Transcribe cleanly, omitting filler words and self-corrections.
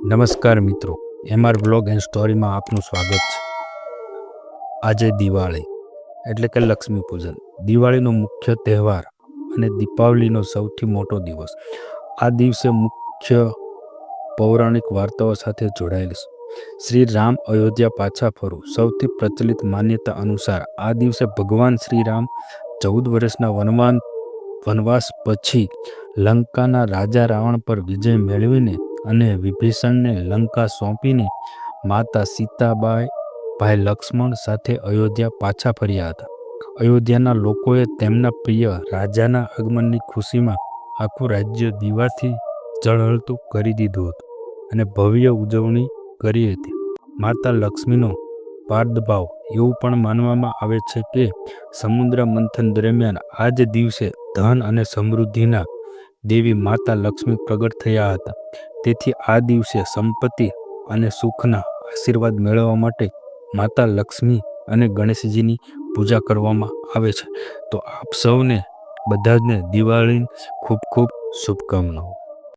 નમસ્કાર મિત્રો, MR blog and સ્ટોરીમાં આપનું સ્વાગત છે. આજે દિવાળી એટલે કે લક્ષ્મી પૂજન, દિવાળીનો મુખ્ય તહેવાર અને દીપાવલીનો સૌથી મોટો દિવસ. આ દિવસે મુખ્ય પૌરાણિક વાર્તાઓ સાથે જોડાયેલ છે. શ્રી રામ અયોધ્યા પાછા ફરવું. સૌથી પ્રચલિત માન્યતા અનુસાર આ દિવસે ભગવાન શ્રી રામ 14 વર્ષના વનવાસ પછી લંકાના રાજા રાવણ પર વિજય મેળવીને અને વિભીષણને લંકા સોંપીને માતા સીતાબાઈ, ભાઈ લક્ષ્મણ સાથે અયોધ્યા પાછા ફર્યા હતા. અયોધ્યાના લોકોએ તેમના પ્રિય રાજાના આગમનની ખુશીમાં આખું રાજ્ય દીવાથી ઝળહળતું કરી દીધું હતું અને ભવ્ય ઉજવણી કરી હતી. માતા લક્ષ્મીનો પ્રાદુર્ભાવ. એવું પણ માનવામાં આવે છે કે સમુદ્ર મંથન દરમિયાન આ જ દિવસે ધન અને સમૃદ્ધિના દેવી માતા લક્ષ્મી પ્રગટ થયા હતા. તેથી આ દિવસે સંપત્તિ અને સુખના આશીર્વાદ મેળવવા માટે માતા લક્ષ્મી અને ગણેશજીની પૂજા કરવામાં આવે છે. તો આપ સૌને બધાને દિવાળીની ખૂબ ખૂબ શુભકામનાઓ.